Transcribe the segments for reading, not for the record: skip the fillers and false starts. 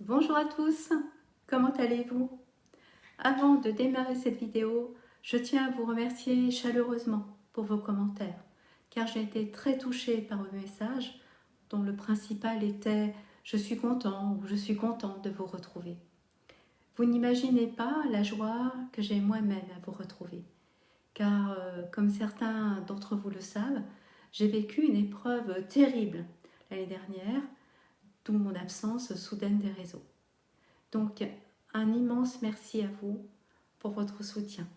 Bonjour à tous, comment allez-vous? Avant de démarrer cette vidéo, je tiens à vous remercier chaleureusement pour vos commentaires, car j'ai été très touchée par vos messages, dont le principal était « Je suis content » ou « Je suis contente de vous retrouver ». Vous n'imaginez pas la joie que j'ai moi-même à vous retrouver, car comme certains d'entre vous le savent, j'ai vécu une épreuve terrible l'année dernière, d'où mon absence soudaine des réseaux. Donc, un immense merci à vous pour votre soutien.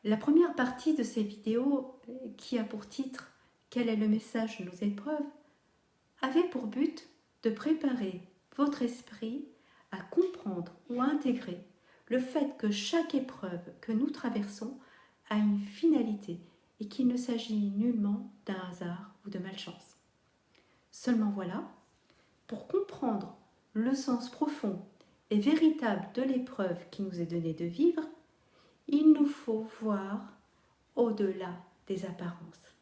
La première partie de ces vidéos, qui a pour titre « Quel est le message de nos épreuves ?», avait pour but de préparer votre esprit à comprendre ou à intégrer le fait que chaque épreuve que nous traversons a une finalité et qu'il ne s'agit nullement d'un hasard ou de malchance. Seulement voilà, pour comprendre le sens profond et véritable de l'épreuve qui nous est donnée de vivre, il nous faut voir au-delà des apparences.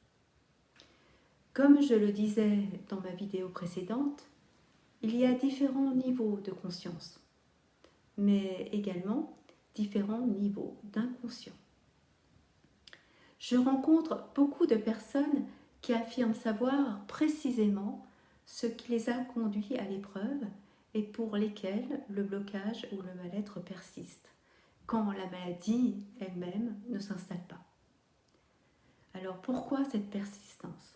Comme je le disais dans ma vidéo précédente, il y a différents niveaux de conscience, mais également différents niveaux d'inconscient. Je rencontre beaucoup de personnes qui affirment savoir précisément ce qui les a conduits à l'épreuve et pour lesquels le blocage ou le mal-être persiste, quand la maladie elle-même ne s'installe pas. Alors pourquoi cette persistance?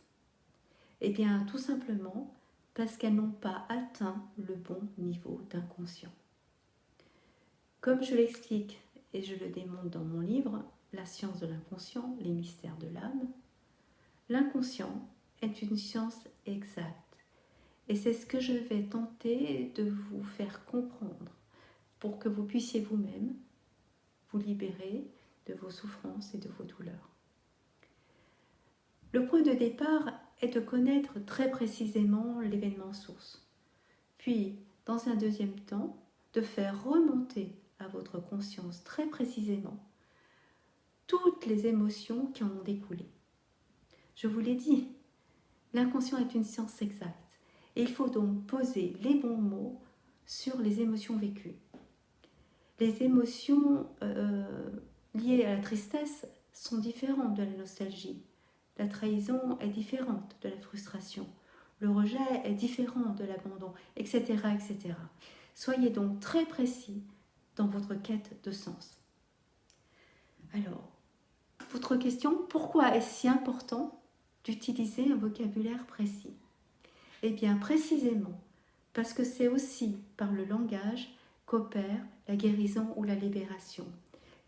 Eh bien tout simplement parce qu'elles n'ont pas atteint le bon niveau d'inconscient. Comme je l'explique et je le démontre dans mon livre « La science de l'inconscient, les mystères de l'âme », l'inconscient est une science exacte. Et c'est ce que je vais tenter de vous faire comprendre pour que vous puissiez vous-même vous libérer de vos souffrances et de vos douleurs. Le point de départ est de connaître très précisément l'événement source. Puis, dans un deuxième temps, de faire remonter à votre conscience très précisément toutes les émotions qui en ont découlé. Je vous l'ai dit, l'inconscient est une science exacte. Et il faut donc poser les bons mots sur les émotions vécues. Les émotions liées à la tristesse sont différentes de la nostalgie. La trahison est différente de la frustration. Le rejet est différent de l'abandon, etc., etc. Soyez donc très précis dans votre quête de sens. Alors, votre question, pourquoi est-ce si important d'utiliser un vocabulaire précis? Eh bien, précisément, parce que c'est aussi par le langage qu'opère la guérison ou la libération.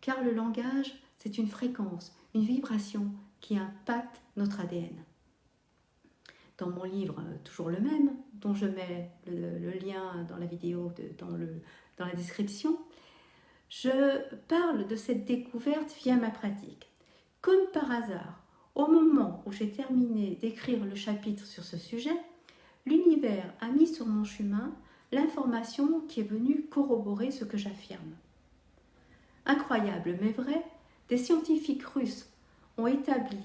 Car le langage, c'est une fréquence, une vibration qui impacte notre ADN. Dans mon livre, toujours le même, dont je mets le lien dans la vidéo, dans la description, je parle de cette découverte via ma pratique. Comme par hasard, au moment où j'ai terminé d'écrire le chapitre sur ce sujet, l'univers a mis sur mon chemin l'information qui est venue corroborer ce que j'affirme. Incroyable mais vrai, des scientifiques russes ont établi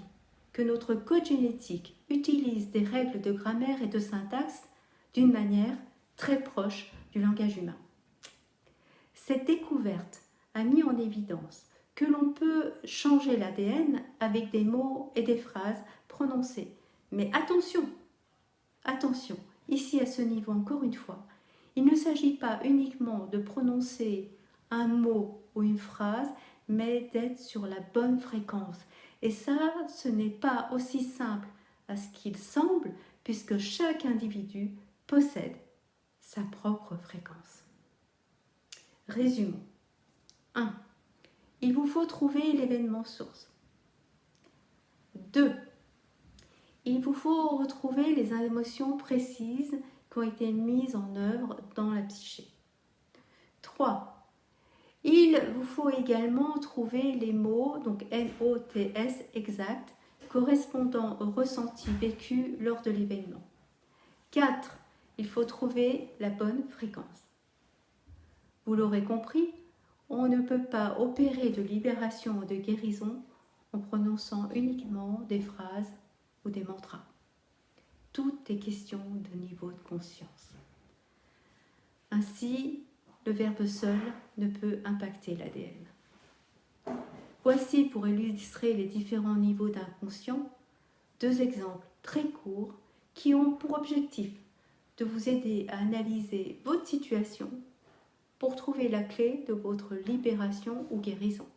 que notre code génétique utilise des règles de grammaire et de syntaxe d'une manière très proche du langage humain. Cette découverte a mis en évidence que l'on peut changer l'ADN avec des mots et des phrases prononcées. Mais attention, attention, ici à ce niveau encore une fois, il ne s'agit pas uniquement de prononcer un mot ou une phrase, mais d'être sur la bonne fréquence. Et ça, ce n'est pas aussi simple à ce qu'il semble, puisque chaque individu possède sa propre fréquence. Résumons. 1. Il vous faut trouver l'événement source. 2. Il vous faut retrouver les émotions précises qui ont été mises en œuvre dans la psyché. 3. Il vous faut également trouver les mots, donc MOTS exacts, correspondant au ressenti vécu lors de l'événement. 4. Il faut trouver la bonne fréquence. Vous l'aurez compris, on ne peut pas opérer de libération ou de guérison en prononçant uniquement des phrases ou des mantras. Tout est question de niveau de conscience. Ainsi, le verbe seul ne peut impacter l'ADN. Voici, pour illustrer les différents niveaux d'inconscient, 2 exemples très courts qui ont pour objectif de vous aider à analyser votre situation pour trouver la clé de votre libération ou guérison.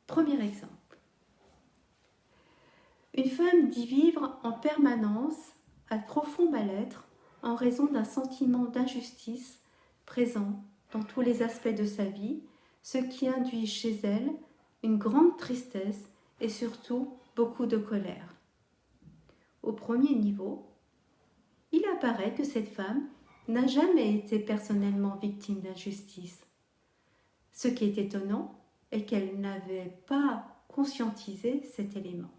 Premier exemple. Une femme dit vivre en permanence un profond mal-être en raison d'un sentiment d'injustice présent dans tous les aspects de sa vie, ce qui induit chez elle une grande tristesse et surtout beaucoup de colère. Au premier niveau, il apparaît que cette femme n'a jamais été personnellement victime d'injustice. Ce qui est étonnant est qu'elle n'avait pas conscientisé cet élément.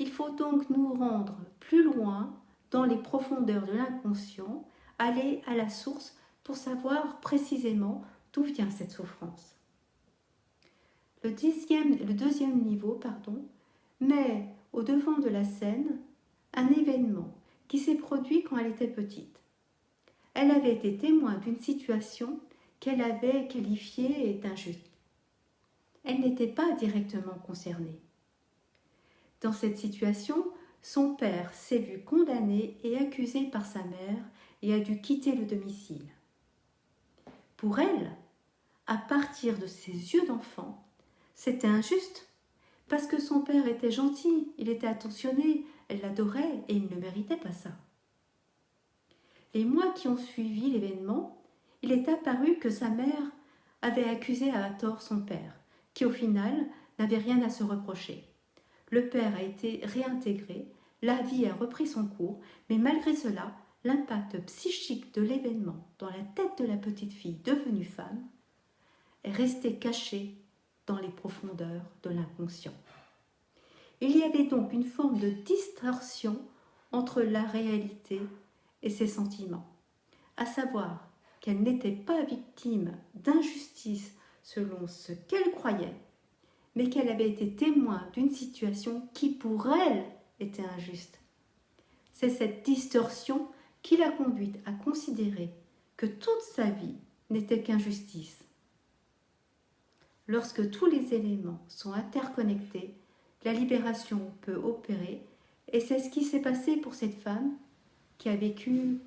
Il faut donc nous rendre plus loin dans les profondeurs de l'inconscient, aller à la source pour savoir précisément d'où vient cette souffrance. Le deuxième niveau met au devant de la scène un événement qui s'est produit quand elle était petite. Elle avait été témoin d'une situation qu'elle avait qualifiée d'injuste. Elle n'était pas directement concernée. Dans cette situation, son père s'est vu condamné et accusé par sa mère et a dû quitter le domicile. Pour elle, à partir de ses yeux d'enfant, c'était injuste, parce que son père était gentil, il était attentionné, elle l'adorait et il ne méritait pas ça. Les mois qui ont suivi l'événement, il est apparu que sa mère avait accusé à tort son père, qui au final n'avait rien à se reprocher. Le père a été réintégré, la vie a repris son cours, mais malgré cela, l'impact psychique de l'événement dans la tête de la petite fille devenue femme est resté caché dans les profondeurs de l'inconscient. Il y avait donc une forme de distorsion entre la réalité et ses sentiments, à savoir qu'elle n'était pas victime d'injustice selon ce qu'elle croyait, mais qu'elle avait été témoin d'une situation qui pour elle était injuste. C'est cette distorsion qui l'a conduite à considérer que toute sa vie n'était qu'injustice. Lorsque tous les éléments sont interconnectés, la libération peut opérer, et c'est ce qui s'est passé pour cette femme qui a vécu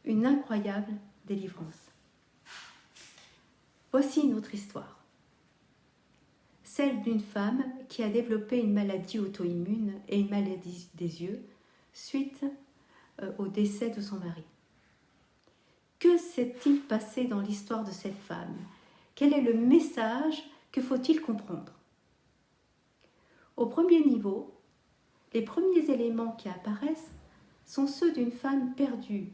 une incroyable délivrance. Voici une autre histoire. Celle d'une femme qui a développé une maladie auto-immune et une maladie des yeux suite au décès de son mari. Que s'est-il passé dans l'histoire de cette femme? Quel est le message que faut-il comprendre? Au premier niveau, les premiers éléments qui apparaissent sont ceux d'une femme perdue,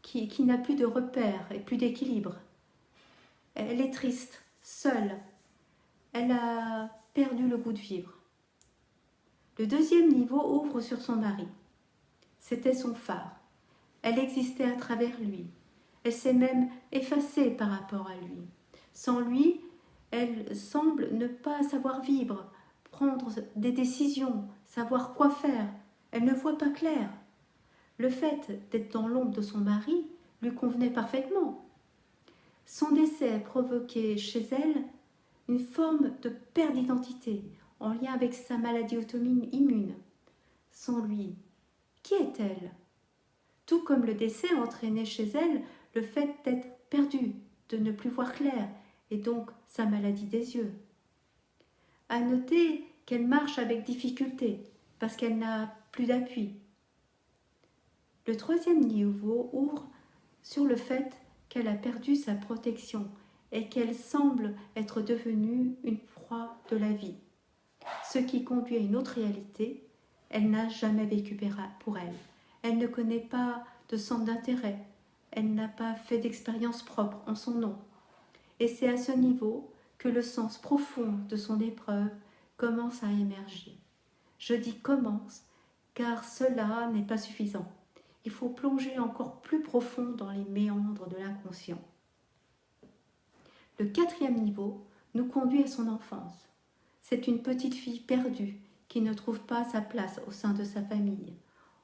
qui n'a plus de repères et plus d'équilibre. Elle est triste, seule. Elle a perdu le goût de vivre. Le deuxième niveau ouvre sur son mari. C'était son phare. Elle existait à travers lui. Elle s'est même effacée par rapport à lui. Sans lui, elle semble ne pas savoir vivre, prendre des décisions, savoir quoi faire. Elle ne voit pas clair. Le fait d'être dans l'ombre de son mari lui convenait parfaitement. Son décès a provoqué chez elle une forme de perte d'identité en lien avec sa maladie auto-immune. Sans lui, qui est-elle? Tout comme le décès entraînait chez elle le fait d'être perdue, de ne plus voir clair, et donc sa maladie des yeux. À noter qu'elle marche avec difficulté, parce qu'elle n'a plus d'appui. Le troisième niveau ouvre sur le fait qu'elle a perdu sa protection et qu'elle semble être devenue une proie de la vie, ce qui conduit à une autre réalité. Elle n'a jamais vécu pour elle. Elle ne connaît pas de centre d'intérêt. Elle n'a pas fait d'expérience propre en son nom. Et c'est à ce niveau que le sens profond de son épreuve commence à émerger. Je dis commence, car cela n'est pas suffisant. Il faut plonger encore plus profond dans les méandres de l'inconscient. Le quatrième niveau nous conduit à son enfance. C'est une petite fille perdue qui ne trouve pas sa place au sein de sa famille.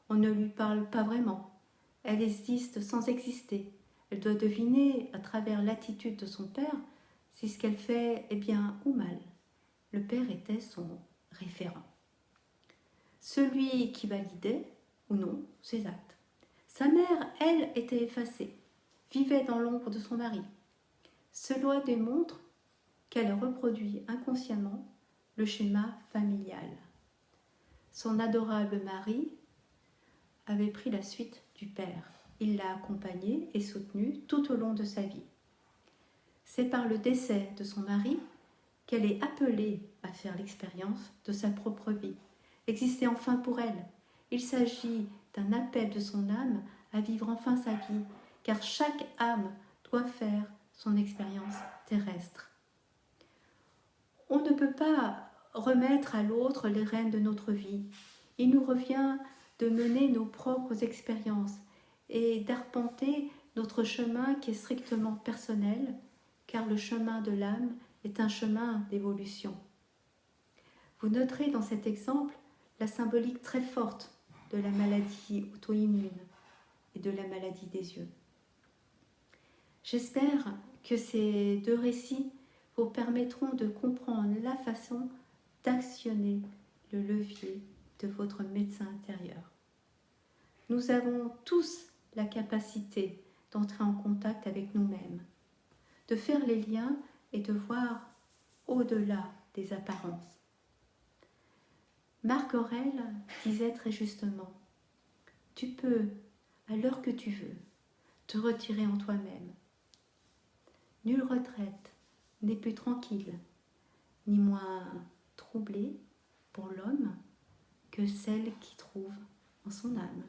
On ne lui parle pas vraiment. Elle existe sans exister. Elle doit deviner à travers l'attitude de son père si ce qu'elle fait est bien ou mal. Le père était son référent. Celui qui validait ou non ses actes. Sa mère, elle, était effacée, vivait dans l'ombre de son mari. Cela démontre qu'elle reproduit inconsciemment le schéma familial. Son adorable mari avait pris la suite du père. Il l'a accompagnée et soutenue tout au long de sa vie. C'est par le décès de son mari qu'elle est appelée à faire l'expérience de sa propre vie, exister enfin pour elle. Il s'agit d'un appel de son âme à vivre enfin sa vie, car chaque âme doit faire son expérience terrestre. On ne peut pas remettre à l'autre les rênes de notre vie. Il nous revient de mener nos propres expériences et d'arpenter notre chemin qui est strictement personnel, car le chemin de l'âme est un chemin d'évolution. Vous noterez dans cet exemple la symbolique très forte de la maladie auto-immune et de la maladie des yeux. J'espère que ces deux récits vous permettront de comprendre la façon d'actionner le levier de votre médecin intérieur. Nous avons tous la capacité d'entrer en contact avec nous-mêmes, de faire les liens et de voir au-delà des apparences. Marc Aurèle disait très justement, « Tu peux, à l'heure que tu veux, te retirer en toi-même. Nulle retraite n'est plus tranquille, ni moins troublée pour l'homme que celle qui trouve en son âme. »